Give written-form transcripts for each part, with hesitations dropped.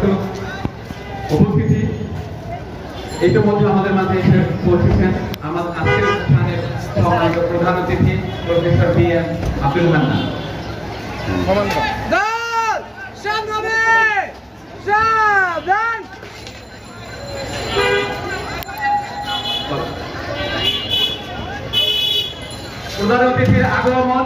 সম্মানিত উপস্থিতি, ইতিমধ্যে আমাদের মাঝে এসে পৌঁছেছেন আমাদের আজকের অনুষ্ঠানের সম্মানিত প্রধান অতিথি প্রফেসর বি.এম. আব্দুল হান্নান। প্রধান অতিথির আগমন,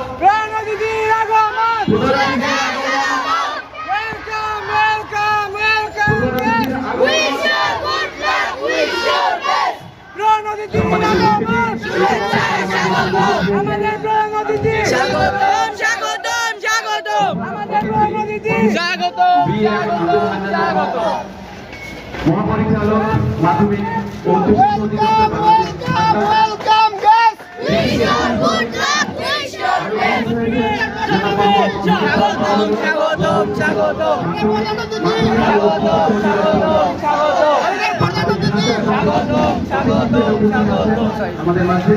মহাপরিচালক মাধ্যমিক ও উচ্চ শিক্ষা আমাদের মাঝে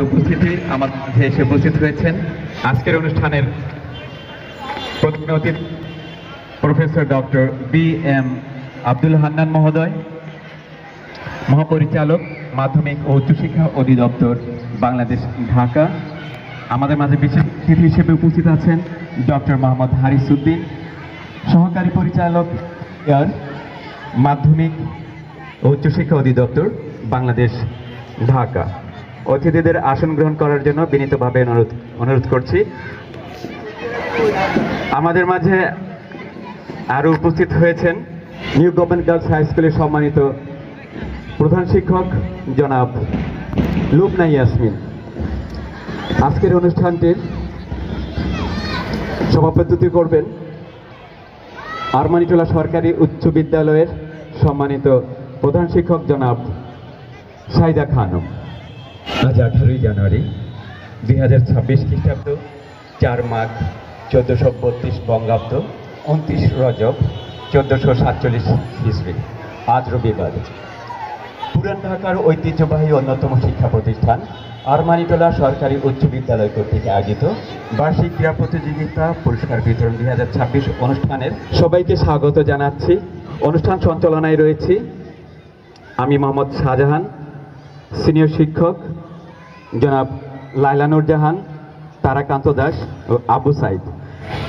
উপস্থিতি আমার মাঝে এসে উপস্থিত হয়েছেন আজকের অনুষ্ঠানের প্রধান অতিথি professor doctor BM. Abdul Hannan মহোদয়, মহাপরিচালক মাধ্যমিক ও উচ্চশিক্ষা অধিদপ্তর বাংলাদেশ ঢাকা। আমাদের মাঝে বিশেষ অতিথি হিসেবে উপস্থিত আছেন ডক্টর মোহাম্মদ হারিস উদ্দিন, সহকারী পরিচালক মাধ্যমিক ও উচ্চশিক্ষা অধিদপ্তর বাংলাদেশ ঢাকা। অতিথিদের আসন গ্রহণ করার জন্য বিনীতভাবে অনুরোধ করছি। আমাদের মাঝে আরও উপস্থিত হয়েছেন নিউ গভর্নমেন্ট গার্লস হাই স্কুলের সম্মানিত প্রধান শিক্ষক জনাব লুবনা ইয়াসমিন। আজকের অনুষ্ঠানটির সভাপতিত্ব করবেন আরমানিটোলা সরকারি উচ্চ বিদ্যালয়ের সম্মানিত প্রধান শিক্ষক জনাব সাইদা খানম। আজ 18ই জানুয়ারি 2026 খ্রিস্টাব্দ, 4 মাঘ 1432 বঙ্গাব্দ, 29 রজব 1447 ইসবি। আজ রবিবার। পুরান ঢাকার ঐতিহ্যবাহী অন্যতম শিক্ষা প্রতিষ্ঠান আরমানিটোলা সরকারি উচ্চ বিদ্যালয় কর্তৃক আয়োজিত বার্ষিক ক্রীড়া প্রতিযোগিতা পুরস্কার বিতরণ 2026 অনুষ্ঠানের সবাইকে স্বাগত জানাচ্ছি। অনুষ্ঠান সঞ্চালনায় রয়েছি আমি মোহাম্মদ শাহজাহান, সিনিয়র শিক্ষক জনাব লাইলা নূর জাহান, তারাকান্ত দাস ও আবু সাইদ।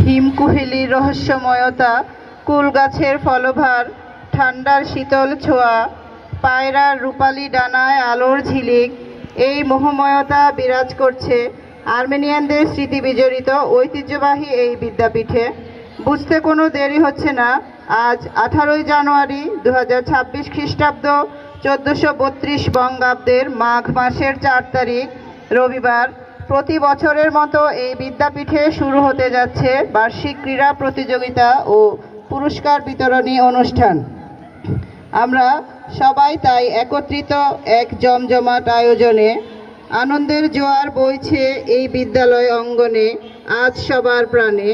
হিমকুহেলির রহস্যময়তা, কুল গাছের ফলভার, ঠান্ডার শীতল ছোঁয়া, পায়রার রূপালী ডানায় আলোর ঝিলিক, এই মোহময়তা বিরাজ করছে আর্মেনিয়ানদের স্মৃতি বিজড়িত ঐতিহ্যবাহী এই বিদ্যাপীঠে। বুঝতে কোনো দেরি হচ্ছে না। আজ 18ই জানুয়ারি 2026 খ্রিস্টাব্দ, 1432 বঙ্গাব্দের মাঘ মাসের 4 তারিখ রবিবার। প্রতি বছরের মতো এই বিদ্যাপীঠে শুরু হতে যাচ্ছে বার্ষিক ক্রীড়া প্রতিযোগিতা ও পুরস্কার বিতরণী অনুষ্ঠান। আমরা সবাই তাই একত্রিত এক জমজমাট আয়োজনে। আনন্দের জোয়ার বইছে এই বিদ্যালয় অঙ্গনে আজ সবার প্রাণে।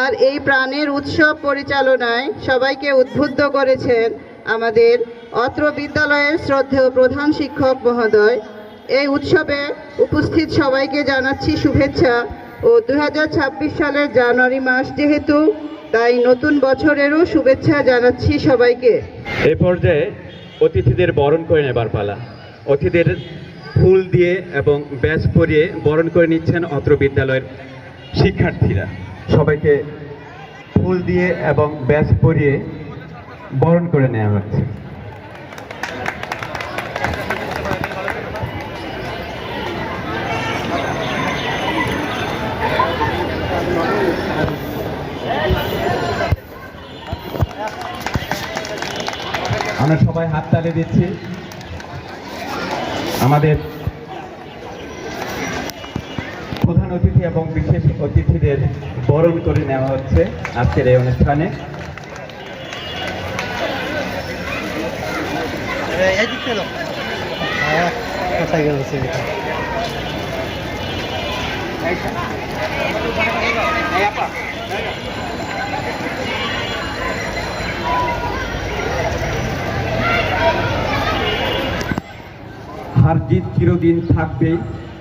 আর এই প্রাণের উৎসব পরিচালনায় সবাইকে উদ্বুদ্ধ করেছেন আমাদের অত্র বিদ্যালয়ের শ্রদ্ধেয় প্রধান শিক্ষক মহোদয়। এই উৎসবে উপস্থিত সবাইকে জানাচ্ছি শুভেচ্ছা ও 2026 সালের জানুয়ারি মাস যেহেতু, তাই নতুন বছরেরও শুভেচ্ছা জানাচ্ছি সবাইকে। এই পর্যায়ে অতিথিদের বরণ করে নেবার পালা। অতিথিদের ফুল দিয়ে এবং ব্যাজ পরিয়ে বরণ করে নিচ্ছেন অত্র বিদ্যালয়ের শিক্ষার্থীরা। সবাইকে ফুল দিয়ে এবং ব্যাজ পরিয়ে বরণ করে নেওয়া হচ্ছে। হাততালি দিচ্ছি। আমাদের প্রধান অতিথি এবং বিশেষ অতিথিদের বরণ করে নেওয়া হচ্ছে আজকের এই অনুষ্ঠানে। হার জিত চিরদিন থাকবে,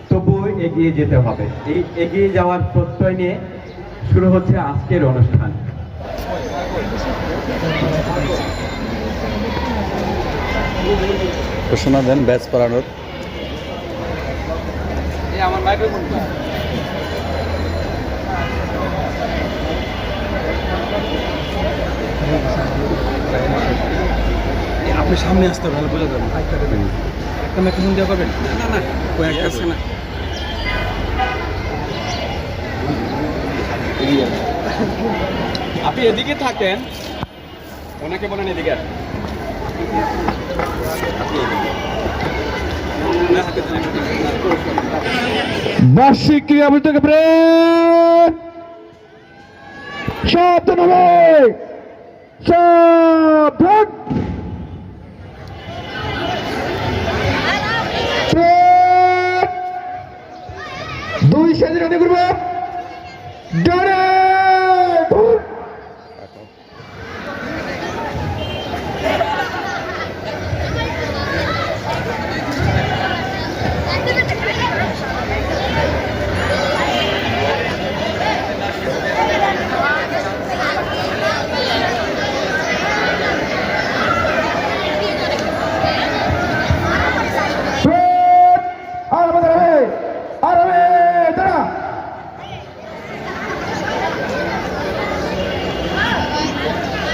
তবুও এগিয়ে যেতে হবে। এই এগিয়ে যাওয়ার প্রত্যয় নিয়ে শুরু হচ্ছে আজকের অনুষ্ঠান। ঘোষণা দেন ব্যাচ করানোর। আমার মাইক্রোফোন আপনি সামনে আসতে ভালো বোঝা যাবে। একটা মাইক্রোফোন দেওয়া করবেন? না না কয়েকটা আছে না। আপনি এদিকে থাকেন, ওনাকে বলেন এদিকে আসেন। বার্ষিক ক্রীড়া প্রতিযোগিতা প্রেম সাবধান, দুই সেদিন অনেক করবো ডানে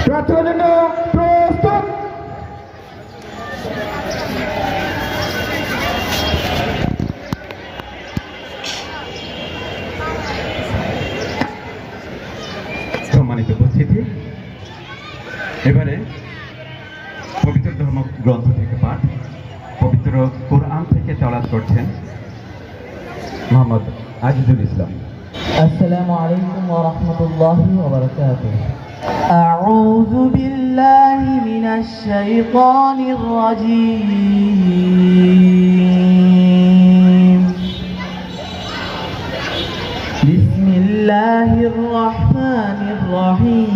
প্রার্থনার জন্য প্রস্তুত। সম্মানিত উপস্থিতি, এবারে পবিত্র ধর্মগ্রন্থ থেকে পাঠ, পবিত্র কোরআন থেকে তেলাওয়াত করছেন মোহাম্মদ আজিজুল ইসলাম। السلام عليكم ورحمة الله وبركاته. أعوذ بالله من الشيطان الرجيم. بسم الله الرحمن الرحيم.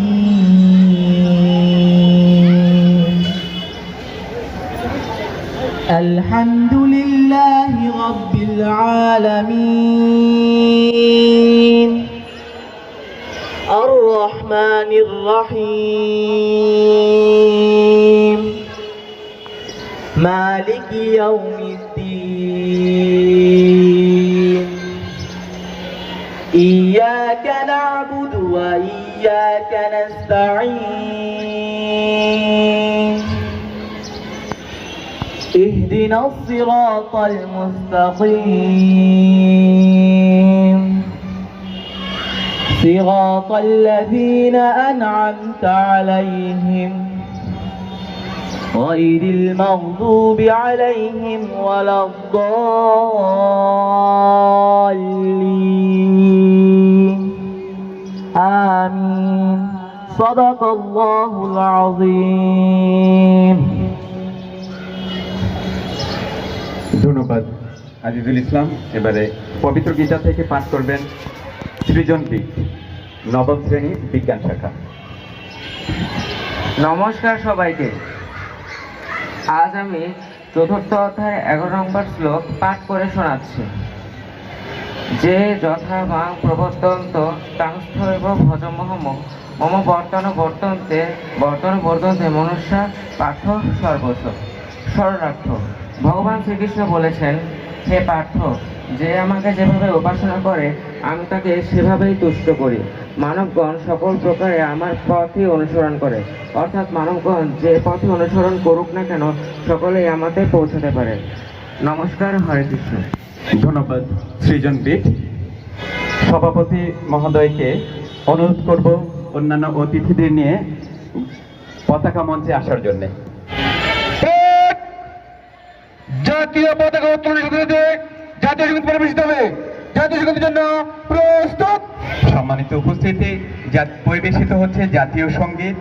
الحمد لله رب العالمين الرحمن الرحيم مالك يوم الدين إياك نعبد وإياك نستعين اهدنا الصراط المستقيم صراط الذين أنعمت عليهم غير المغضوب عليهم ولا الضالين آمين صدق الله العظيم. ধন্যবাদ আজিজুল ইসলাম। এবারে পবিত্র গীতা থেকে পাঠ করবেন সৃজনবিদ, নবম শ্রেণী, বিজ্ঞান শাখা। নমস্কার সবাইকে। আজ আমি চতুর্থ অধ্যায় 11 নম্বর শ্লোক পাঠ করে শোনাচ্ছি। যে যথা মাং প্রবর্তন্ত তাংস্থৈব ভজমহম মম বর্তন্তে মনুষ্যা পার্থ সর্বস্ব। শরণার্থ, ভগবান শ্রীকৃষ্ণ বলেছেন, হে পার্থ, যে আমাকে যেভাবে উপাসনা করে আমি তাকে সেভাবেই তুষ্ট করি। মানবগণ সকল প্রকারে আমার পথই অনুসরণ করে, অর্থাৎ মানবগণ যে পথে অনুসরণ করুক না কেন সকলেই আমাতে পৌঁছাতে পারে। নমস্কার, হরে কৃষ্ণ। ধন্যবাদ সৃজনবিদ। সভাপতি মহোদয়কে অনুরোধ করব অন্যান্য অতিথিদের নিয়ে পতাকা মঞ্চে আসার জন্যে। জাতীয় পতাকা উত্তোলনের সাথে সাথে জাতীয় সঙ্গীত পরিবেশিত হবে। জাতীয় সঙ্গীতের জন্য প্রস্তুত। সম্মানিত উপস্থিতি, পরিবেশিত হচ্ছে জাতীয় সঙ্গীত।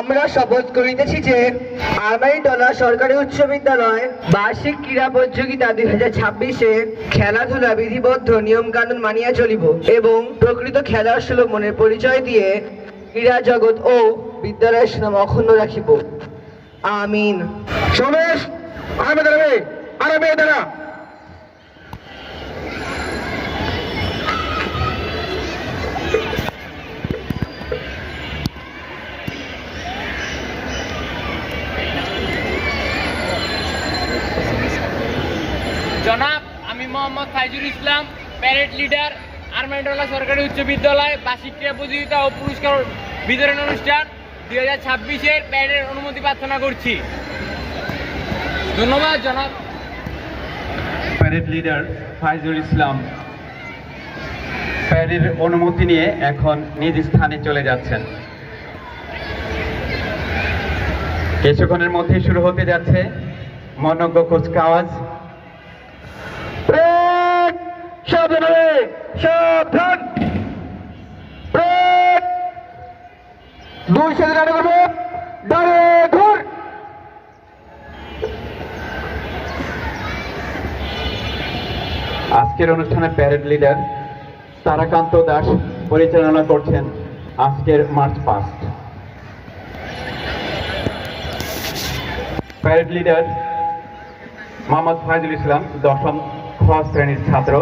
আমরা শপথ করিতেছি যে আরমানিটোলা সরকারি উচ্চ বিদ্যালয় বার্ষিক ক্রীড়া প্রতিযোগিতা 2026-এ খেলাধুলা বিধিবদ্ধ নিয়ম কানুন মানিয়া চলিব এবং প্রকৃত খেলার সুলভ মনের পরিচয় দিয়ে ক্রীড়া জগৎ ও বিদ্যালয়ের সুনাম অক্ষুণ্ণ রাখিব। আমিন। সমেশ আরামে দাঁড়াবে, আরামে দাঁড়া। জনাব, আমি মোহাম্মদ ফাইজুল ইসলাম, প্যারেড লিডার, আরমানিটোলা সরকারি উচ্চ বিদ্যালয় বার্ষিক ক্রীড়া প্রতিযোগিতা ও পুরস্কার বিতরণ অনুষ্ঠান 2026-এর প্যারেডের অনুমতি প্রার্থনা করছি। ধন্যবাদ জনাব। প্যারেড লিডার ফাইজুল ইসলাম প্যারেডের অনুমতি নিয়ে এখন নিজ স্থানে চলে যাচ্ছেন। কিছুক্ষণের মধ্যে শুরু হতে যাচ্ছে মনোজ্ঞ কুচকাওয়াজ। সাবধান, দুই সাথে দাঁড়িয়ে করবো, দাঁড়িয়ে ঘুর। আজকের অনুষ্ঠানে প্যারেড লিডার তারাকান্ত দাস পরিচালনা করছেন আজকের march past. Parade leader Mohammad Faizul Islam, 10ম খ শ্রেণীর ছাত্র।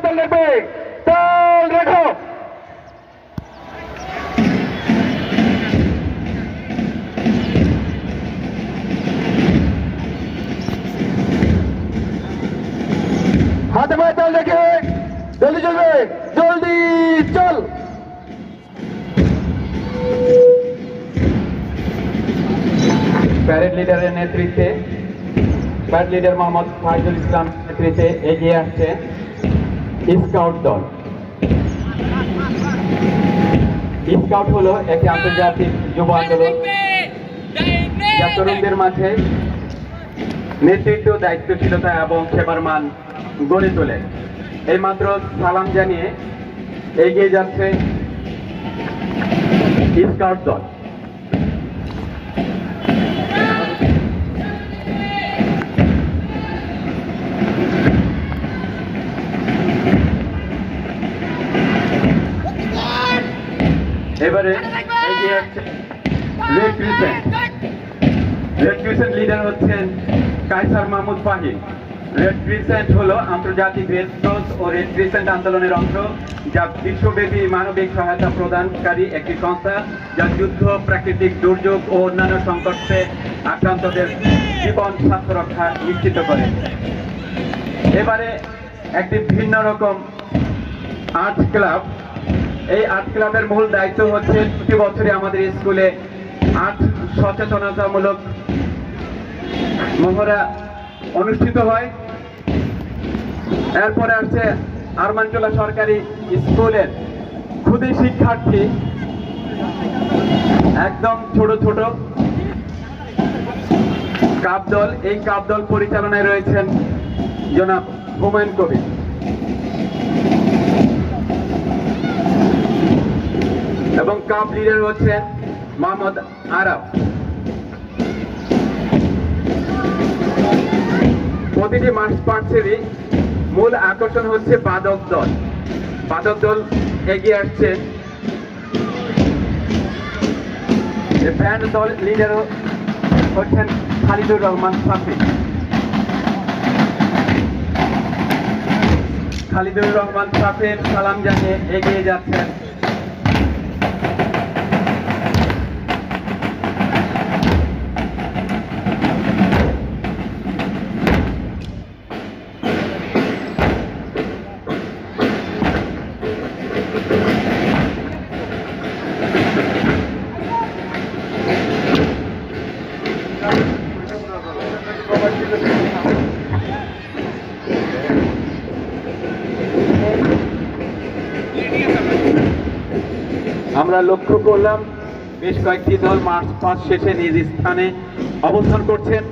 দল রাখবে, দল রাখো। হাতে পায়ে দল রেখে জলদি চলবে, জলদি চল। প্যারেড লিডারের নেতৃত্বে, প্যারেড লিডার মোহাম্মদ ফাইজুল ইসলাম নেতৃত্বে এগিয়ে আসছে স্কাউট দল। স্কাউট হলো একটি আন্তর্জাতিক যুব আন্দোলন যা তরুণদের মাঝে নেতৃত্ব, দায়িত্বশীলতা এবং সেবার মান গড়ে তোলে। এইমাত্র সালাম জানিয়ে এগিয়ে যাচ্ছে স্কাউট দল। এবারে এগিয়ে আসছে red crescent. Red crescent leader হচ্ছেন কায়সার মাহমুদ ফাহিম। রেড ক্রিসেন্ট হলো আন্তর্জাতিক রেড ক্রস ও রেড ক্রিসেন্ট আন্দোলনের অংশ, যা বিশ্বব্যাপী মানবিক সহায়তা প্রদানকারী একটি সংস্থা, যা যুদ্ধ, প্রাকৃতিক দুর্যোগ ও অন্যান্য সংকটে আক্রান্তদের জীবন স্বাস্থ্য রক্ষা নিশ্চিত করে। এবারে একটি ভিন্ন রকম আর্ট ক্লাব। এই আর্ট ক্লাবের মূল দায়িত্ব হচ্ছে প্রতি বছরই আমাদের স্কুলে আর্ট সচেতনতামূলক মহড়া অনুষ্ঠিত হয়। এরপরে আসছে আরমানটোলা সরকারি স্কুলের ক্ষুদে শিক্ষার্থী, একদম ছোট ছোট কাপ দল। এই কাপ দল পরিচালনায় রয়েছেন জনাব হুমায়ুন কবির। এবং কাপ লিডার হচ্ছেন মোহাম্মদ আরাফ। প্রতিটি মার্চ পার্টসেরই মূল আকর্ষণ হচ্ছে বাদক দল। বাদক দল এগিয়ে আসছে। ব্যান্ড দল লিডার হচ্ছেন খালিদুর রহমান সাফি। খালিদুর রহমান সাফির সালাম জানিয়ে এগিয়ে যাচ্ছেন আমরা লক্ষ্য করলাম বেশ কয়েকটি দল মার্চ পাস্ট শেষে নিজ স্থানে অবস্থান করছেন।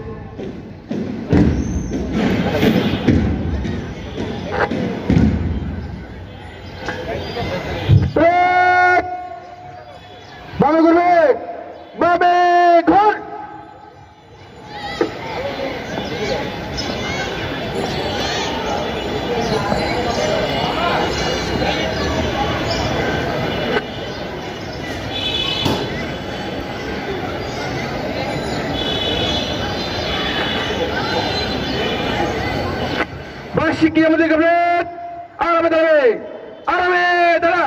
বামে ঘুরবে, বামে ঘুর। বার্ষিক আমাদের আরামে দাঁড়াবে, আরামে দাঁড়া।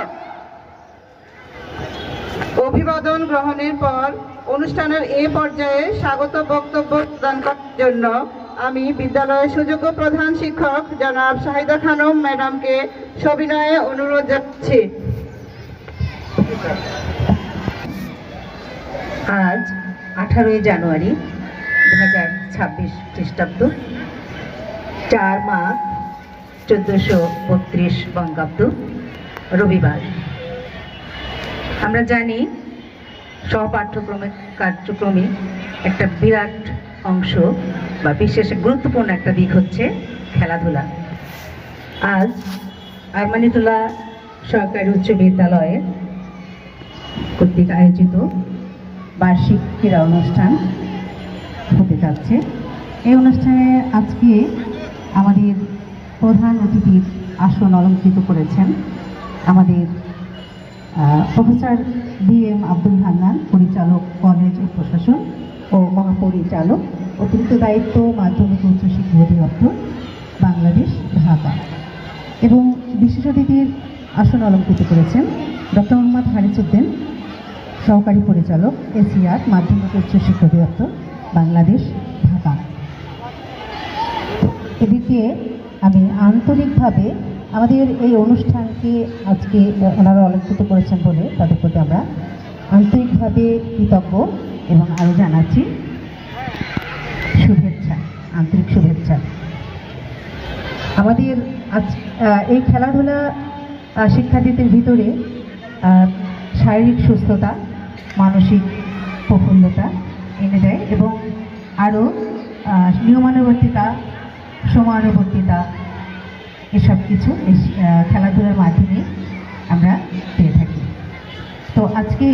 অভিবাদন গ্রহণের পর অনুষ্ঠানের এ পর্যায়ে স্বাগত বক্তব্য প্রদান করার জন্য আমি বিদ্যালয়ের সুযোগ্য প্রধান শিক্ষক জনাব শাহিদা খানম ম্যাডামকে সবিনয়ে অনুরোধ জানাচ্ছি। আজ 18 জানুয়ারি 2026 খ্রিস্টাব্দ, 4 মাঘ 1432 বঙ্গাব্দ, রবিবার। আমরা জানি সহপাঠ্যক্রমিক কার্যক্রমে একটা বিরাট অংশ বা বিশেষ গুরুত্বপূর্ণ একটা দিক হচ্ছে খেলাধুলা। আজ আরমানিটোলা সরকারি উচ্চ বিদ্যালয়ে কর্তৃক আয়োজিত বার্ষিক ক্রীড়া অনুষ্ঠান হতে যাচ্ছে। এই অনুষ্ঠানে আজকে আমাদের প্রধান অতিথির আসন অলঙ্কৃত করেছেন আমাদের প্রফেসর BM আব্দুল হান্নান, পরিচালক কলেজ ও প্রশাসন ও মহাপরিচালক, অতিরিক্ত দায়িত্ব মাধ্যমিক ও উচ্চশিক্ষা অধিদপ্তর, বাংলাদেশ, ঢাকা। এবং বিশেষ অতিথির আসন অলঙ্কৃত করেছেন ডক্টর মোহাম্মদ হারিসউদ্দিন, সহকারী পরিচালক, এসিআর, মাধ্যমিক ও উচ্চশিক্ষা অধিদপ্তর, বাংলাদেশ, ঢাকা। এদিকে আমি আন্তরিকভাবে আমাদের এই অনুষ্ঠানকে আজকে ওনারা অলঙ্কৃত করেছেন বলে তাদের প্রতি আমরা আন্তরিকভাবে কৃতজ্ঞ এবং আরও জানাচ্ছি শুভেচ্ছা, আন্তরিক শুভেচ্ছা। আমাদের আজ এই খেলাধুলা শিক্ষার্থীদের ভিতরে শারীরিক সুস্থতা, মানসিক প্রফুল্লতা এনে দেয় এবং আরও নিয়মানুবর্তিতা, সময়ানুবর্তিতা এসব কিছু এই খেলাধুলার মাধ্যমে আমরা পেয়ে থাকি। তো আজকে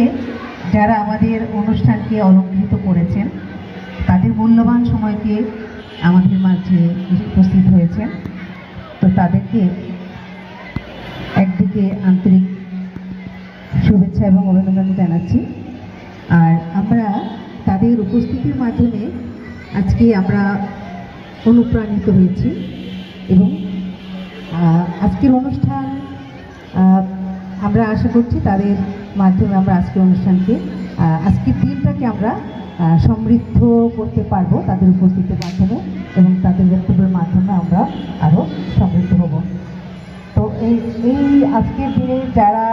যারা আমাদের অনুষ্ঠানকে অলঙ্কৃত করেছেন তাদের মূল্যবান সময়কে আমাদের মাঝে উপস্থিত হয়েছেন, তো তাদেরকে একদিকে আন্তরিক শুভেচ্ছা এবং অভিনন্দন জানাচ্ছি। আর আমরা তাদের উপস্থিতির মাধ্যমে আজকে আমরা অনুপ্রাণিত হয়েছি এবং আজকের অনুষ্ঠান আমরা আশা করছি তাদের মাধ্যমে আমরা আজকের অনুষ্ঠানকে আজকের দিনটাকে আমরা সমৃদ্ধ করতে পারবো তাদের উপস্থিতির মাধ্যমে এবং তাদের বক্তব্যের মাধ্যমে আমরা আরও সমৃদ্ধ হব। তো এই আজকের দিনে যারা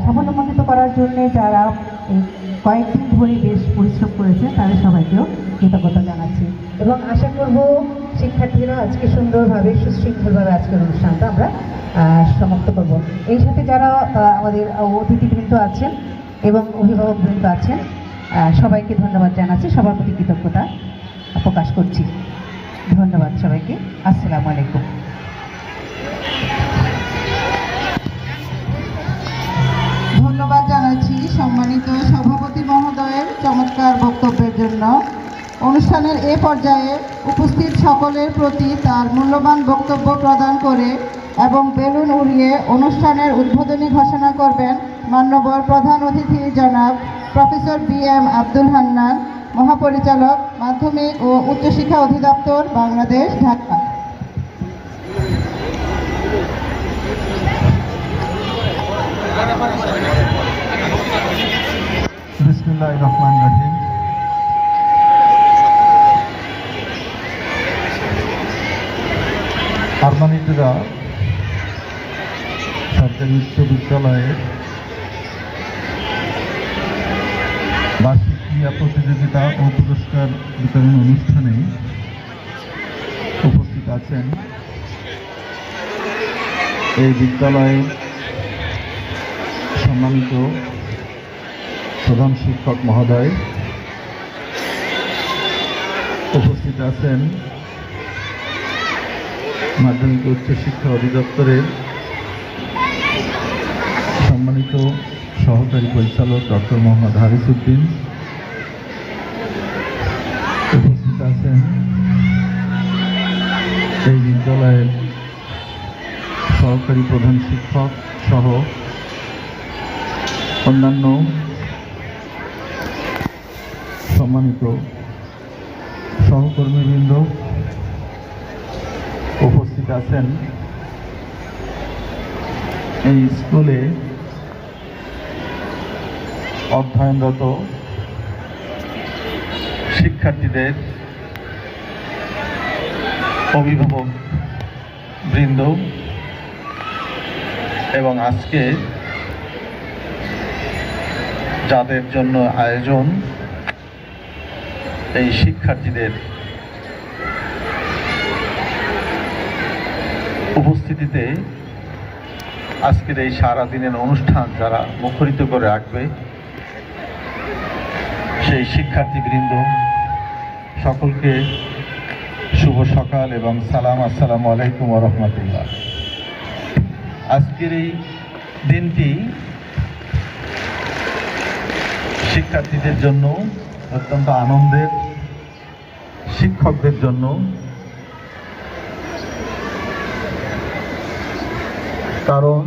সাফল্যমণ্ডিত করার জন্য যারা এই কয়েকদিন ধরে বেশ পরিশ্রম করেছে তাদের সবাইকেও কৃতজ্ঞতা জানাচ্ছি এবং আশা করব শিক্ষার্থীরা আজকে সুন্দরভাবে সুশৃঙ্খলভাবে আজকের অনুষ্ঠানটা আমরা সমাপ্ত করব। এই সাথে যারা আমাদের অতিথিবৃন্দ আছেন এবং অভিভাবকবৃন্দ আছেন সবাইকে ধন্যবাদ জানাচ্ছি, সবার প্রতি কৃতজ্ঞতা প্রকাশ করছি। ধন্যবাদ সবাইকে। আসসালামু আলাইকুম। ধন্যবাদ জানাচ্ছি সম্মানিত সভাপতি মহোদয়ের চমৎকার বক্তব্যের জন্য। অনুষ্ঠানের এ পর্যায়ে উপস্থিত সকলের প্রতি তার মূল্যবান বক্তব্য প্রদান করে এবং বেলুন উড়িয়ে অনুষ্ঠানের উদ্বোধনী ঘোষণা করবেন মাননীয় প্রধান অতিথি জনাব প্রফেসর BM আব্দুল হান্নান, মহাপরিচালক মাধ্যমিক ও উচ্চশিক্ষা অধিদপ্তর, বাংলাদেশ, ঢাকা। বিসমিল্লাহির রহমানির রহিম। আরমানিটরা সরকারি উচ্চ বিদ্যালয়ের বার্ষিক ক্রীড়া প্রতিযোগিতা ও পুরস্কার বিতরণ অনুষ্ঠানে উপস্থিত আছেন এই বিদ্যালয়ের সম্মানিত প্রধান শিক্ষক মহোদয়, উপস্থিত আছেন মাধ্যমিক ও উচ্চশিক্ষা অধিদপ্তরের সম্মানিত সহকারী পরিচালক ডক্টর মোহাম্মদ হারিসউদ্দিন, উপস্থিত আছেন এই বিদ্যালয়ের সহকারী প্রধান শিক্ষক সহ অন্যান্য সম্মানিত সহকর্মীবৃন্দ, উপস্থিত আছেন এই স্কুলে অধ্যয়নরত শিক্ষার্থীদের অভিভাবক বৃন্দ এবং আজকে যাদের জন্য আয়োজন এই শিক্ষার্থীদের উপস্থিতিতে আজকের এই সারাদিনের অনুষ্ঠান যারা মুখরিত করে রাখবে সেই শিক্ষার্থীবৃন্দ সকলকে শুভ সকাল এবং সালাম। আসসালামু আলাইকুম ওয়া রাহমাতুল্লাহ। আজকের এই দিনটি শিক্ষার্থীদের জন্য অত্যন্ত আনন্দের, শিক্ষকদের জন্য কারণ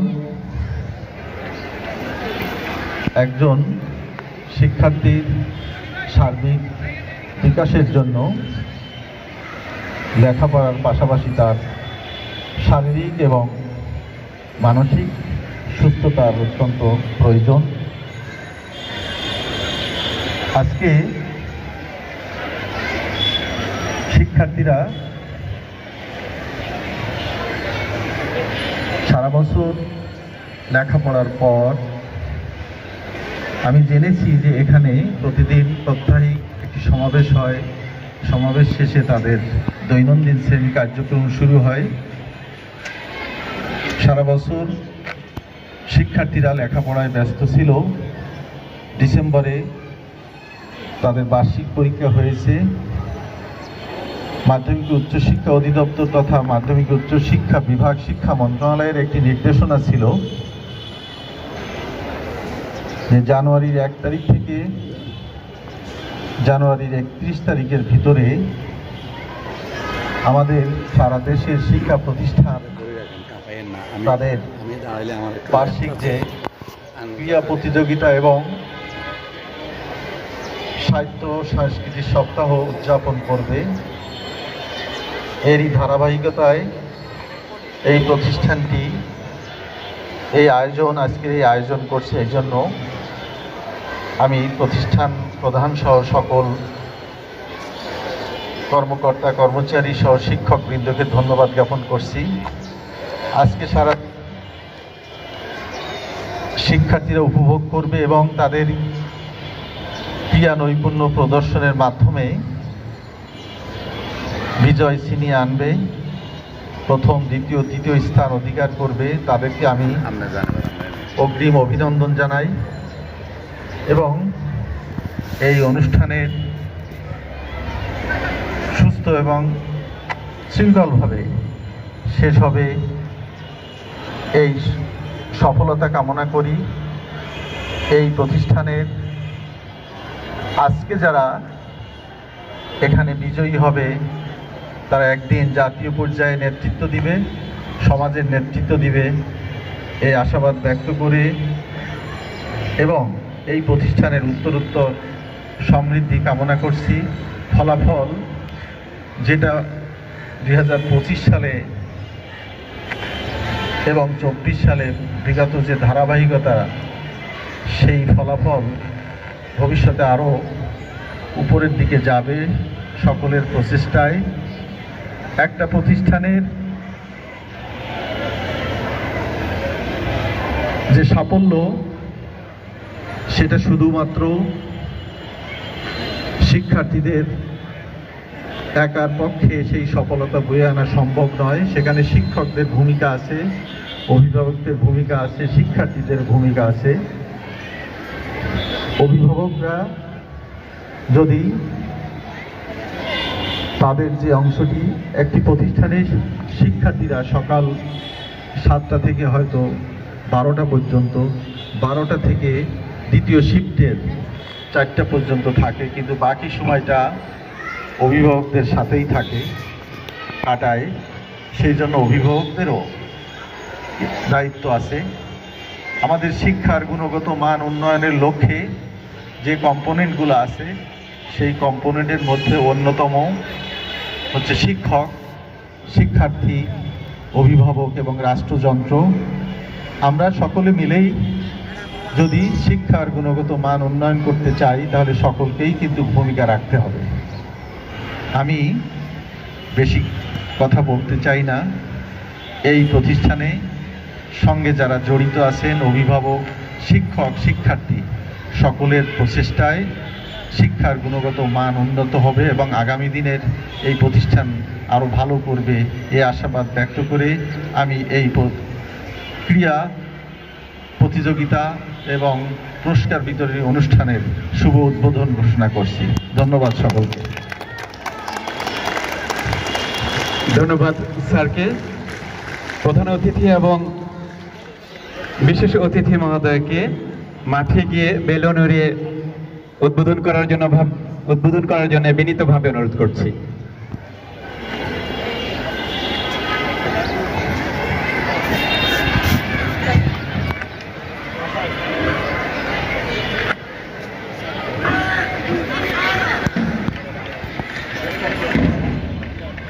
একজন শিক্ষার্থীর সার্বিক বিকাশের জন্য লেখাপড়ার পাশাপাশি তার শারীরিক এবং মানসিক সুস্থতার অত্যন্ত প্রয়োজন। আজকে শিক্ষার্থীরা সারা বছর লেখাপড়ার পর আমি জেনেছি যে এখানে প্রতিদিন সাপ্তাহিক একটি সমাবেশ হয়। সমাবেশ শেষে তাদের দৈনন্দিন শ্রেণী কার্যক্রম শুরু হয়। সারা বছর শিক্ষার্থীরা লেখাপড়ায় ব্যস্ত ছিল। ডিসেম্বরে তাদের বার্ষিক পরীক্ষা হয়েছে। মাধ্যমিক উচ্চশিক্ষা অধিদপ্তর তথা মাধ্যমিক উচ্চশিক্ষা বিভাগ শিক্ষা মন্ত্রণালয়ের একটি নির্দেশনা ছিল যে জানুয়ারির 1 তারিখ থেকে জানুয়ারির 31 তারিখের ভিতরে আমাদের সারা দেশের শিক্ষা প্রতিষ্ঠান তাদের বার্ষিক যে ক্রীড়া প্রতিযোগিতা এবং সাহিত্য সাংস্কৃতিক সপ্তাহ উদযাপন করবে। এরই ধারাবাহিকতায় এই প্রতিষ্ঠানটি আজকের এই আয়োজন করছে। এই জন্য আমি প্রতিষ্ঠান প্রধান সহ সকল কর্মকর্তা কর্মচারী সহ শিক্ষকবৃন্দকে ধন্যবাদ জ্ঞাপন করছি। আজকে সারা শিক্ষার্থীরা উপভোগ করবে এবং তাদের ক্রীড়া নৈপুণ্য প্রদর্শনের মাধ্যমে বিজয় ছিনিয়ে আনবে, প্রথম দ্বিতীয় তৃতীয় স্থান অধিকার করবে। তাদেরকে আমি অগ্রিম অভিনন্দন জানাই এবং এই অনুষ্ঠানের সুস্থ এবং শৃঙ্খলভাবে শেষ হবে এই সফলতা কামনা করি। এই প্রতিষ্ঠানের আজকে যারা এখানে বিজয়ী হবে তারা একদিন জাতীয় পর্যায়ে নেতৃত্ব দিবে, সমাজের নেতৃত্ব দিবে এই আশাবাদ ব্যক্ত করে এবং এই প্রতিষ্ঠানের উত্তরোত্তর সমৃদ্ধি কামনা করছি। ফলাফল যেটা 2025 সালে এবং 24 সালে বিগত যে ধারাবাহিকতা, সেই ফলাফল ভবিষ্যতে আরও উপরের দিকে যাবে সকলের প্রচেষ্টায়। একটা প্রতিষ্ঠানের যে সাফল্য সেটা শুধুমাত্র শিক্ষার্থীদের একার পক্ষে সেই সফলতা বয়ে আনা সম্ভব নয়। সেখানে শিক্ষকদের ভূমিকা আছে, অভিভাবকদের ভূমিকা আছে, শিক্ষার্থীদের ভূমিকা আছে। অভিভাবকরা যদি তাদের যে অংশটি একটি প্রতিষ্ঠানে শিক্ষার্থীরা সকাল 7টা থেকে হয়তো 12টা পর্যন্ত, 12টা থেকে দ্বিতীয় শিফটের 4টা পর্যন্ত থাকে, কিন্তু বাকি সময়টা অভিভাবকদের সাথেই থাকে, কাটায়। সেই জন্য অভিভাবকদেরও দায়িত্ব আছে। আমাদের শিক্ষার গুণগত মান উন্নয়নের লক্ষ্যে যে কম্পোনেন্টগুলো আছে সেই কম্পোনেন্টের মধ্যে অন্যতম হচ্ছে শিক্ষক, শিক্ষার্থী, অভিভাবক এবং রাষ্ট্রযন্ত্র। আমরা সকলে মিলেই যদি শিক্ষার গুণগত মান উন্নয়ন করতে চাই তাহলে সকলকেই কিন্তু ভূমিকা রাখতে হবে। আমি বেশি কথা বলতে চাই না। এই প্রতিষ্ঠানে সঙ্গে যারা জড়িত আছেন, অভিভাবক, শিক্ষক, শিক্ষার্থী, সকলের প্রচেষ্টায় শিক্ষার গুণগত মান উন্নত হবে এবং আগামী দিনের এই প্রতিষ্ঠান আরও ভালো করবে এই আশাবাদ ব্যক্ত করে আমি এই ক্রীড়া প্রতিযোগিতা এবং পুরস্কার বিতরণী অনুষ্ঠানের শুভ উদ্বোধন ঘোষণা করছি। ধন্যবাদ সকলকে। ধন্যবাদ স্যারকে। প্রধান অতিথি এবং বিশেষ অতিথি মহোদয়কে মাঠে গিয়ে বেলুন উড়িয়ে উদ্বোধন করার জন্য বিনীতভাবে অনুরোধ করছি।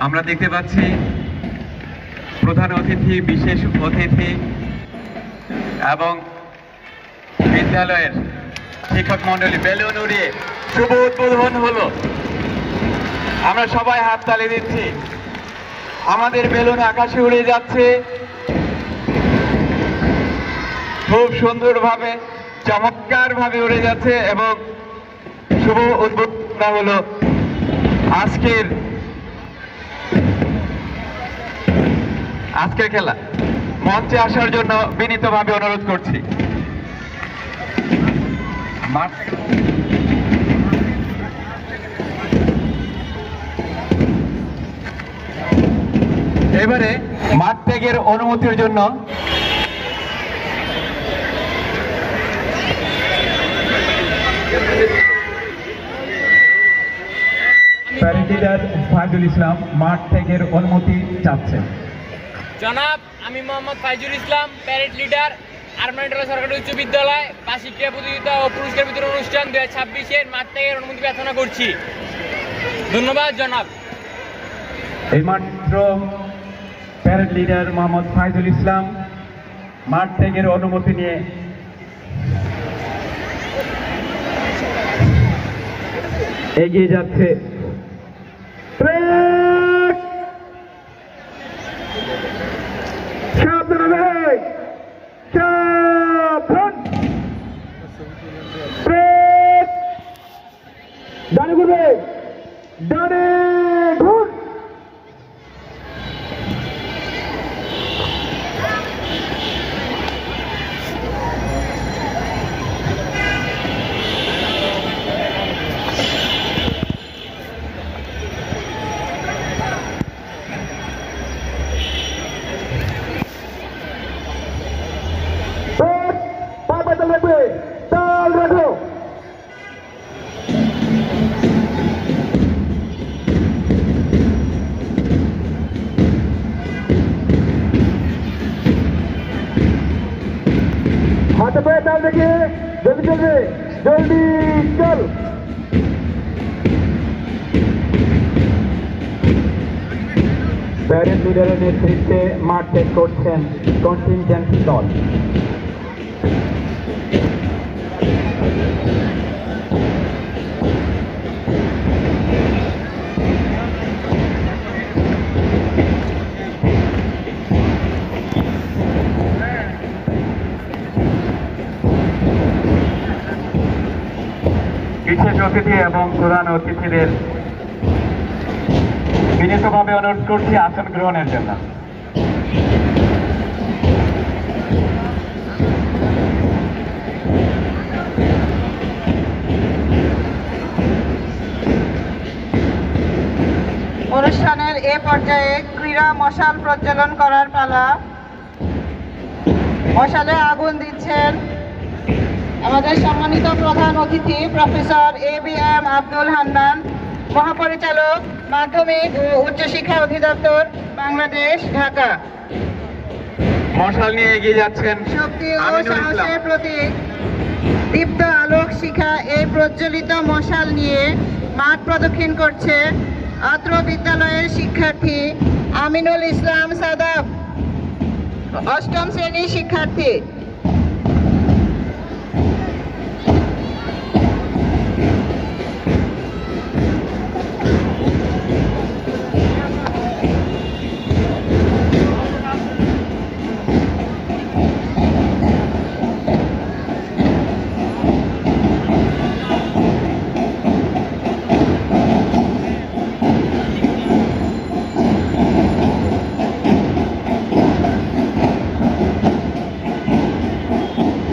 আমরা দেখতে পাচ্ছি প্রধান অতিথি, বিশেষ অতিথি এবং বিদ্যালয়ের শিক্ষক মন্ডলী বেলুন উড়িয়ে শুভ উদ্বোধন হলো। আমরা সবাই হাততালি দিচ্ছি। আমাদের বেলুন আকাশে উড়ে যাচ্ছে খুব সুন্দরভাবে, চমৎকারভাবে উড়ে যাচ্ছে এবং শুভ উদ্বোধন হলো আজকের খেলা। মঞ্চে আসার জন্য বিনীতভাবে অনুরোধ করছি। এবারে মাঠ ত্যাগের অনুমতির জন্য প্যারেড লিডার ফাইজুল ইসলাম মাঠ ত্যাগের অনুমতি চাচ্ছেন। জনাব, আমি মোহাম্মদ ফাইজুল ইসলাম, প্যারেড লিডার, আরমানিটোলা সরকারি উচ্চ বিদ্যালয় বার্ষিক ক্রীড়া প্রতিযোগিতা ও পুরস্কার বিতরণ অনুষ্ঠান 2026-এর মাঠ ত্যাগের অনুমতি প্রার্থনা করছি। ধন্যবাদ জনাব। এইমাত্র প্যারেড লিডার মোহাম্মদ ফাইজুল ইসলাম মাঠ ত্যাগের অনুমতি নিয়ে এগিয়ে যাচ্ছে। ডানে ঘুরবে, ডানে ঘুর। পা তাল রাখবে, তাল রাখো। হাতে পায়ে তাল দেখে জলদি চলবে, জলদি চল। প্যারেড লিডারের নেতৃত্বে মাঠ ত্যাগ করছেন কন্টিনজেন্ট দল। বিশেষ অতিথি এবং প্রধান অতিথিদের বিনীতভাবে অনুরোধ করছি আসন গ্রহণের জন্য। অনুষ্ঠানের এ পর্যায়ে ক্রীড়া মশাল প্রজ্বলন করার পালা। মশালে আগুন দিচ্ছেন আমাদের সম্মানিত প্রধান অতিথি প্রফেসর ABM আব্দুল হান্নান, মহাপরিচালক মাধ্যমিক ও উচ্চশিক্ষা অধিদপ্তর বাংলাদেশ, ঢাকা। মশাল নিয়ে এগিয়ে যাচ্ছেন শক্তি ও সাহসের প্রতীক দীপ্ত আলোক শিখা এই প্রজ্বলিত মশাল নিয়ে মাঠ প্রদক্ষিণ করছে অত্র বিদ্যালয়ের শিক্ষার্থী আমিনুল ইসলাম সাদাব, 8ম শ্রেণীর শিক্ষার্থী।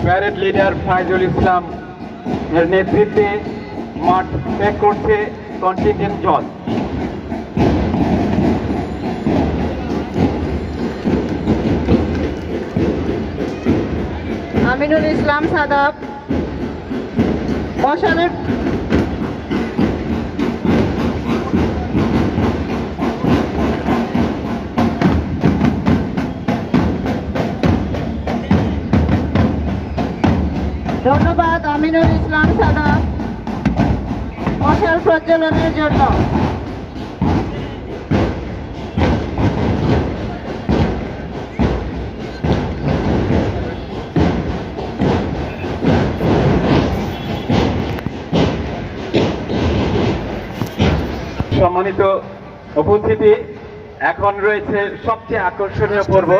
প্যারেড লিডার ফাইজুল ইসলাম এর নেতৃত্বে মাঠ ত্যাগ করছে কন্টিনজেন্ট দল। আমিনুল ইসলাম সাদাব মশালের ধন্যবাদ আমিনুল ইসলাম সাদাব মশাল প্রজ্বলনের জন্য। সম্মানিত উপস্থিতি, এখন রয়েছে সবচেয়ে আকর্ষণীয় পর্ব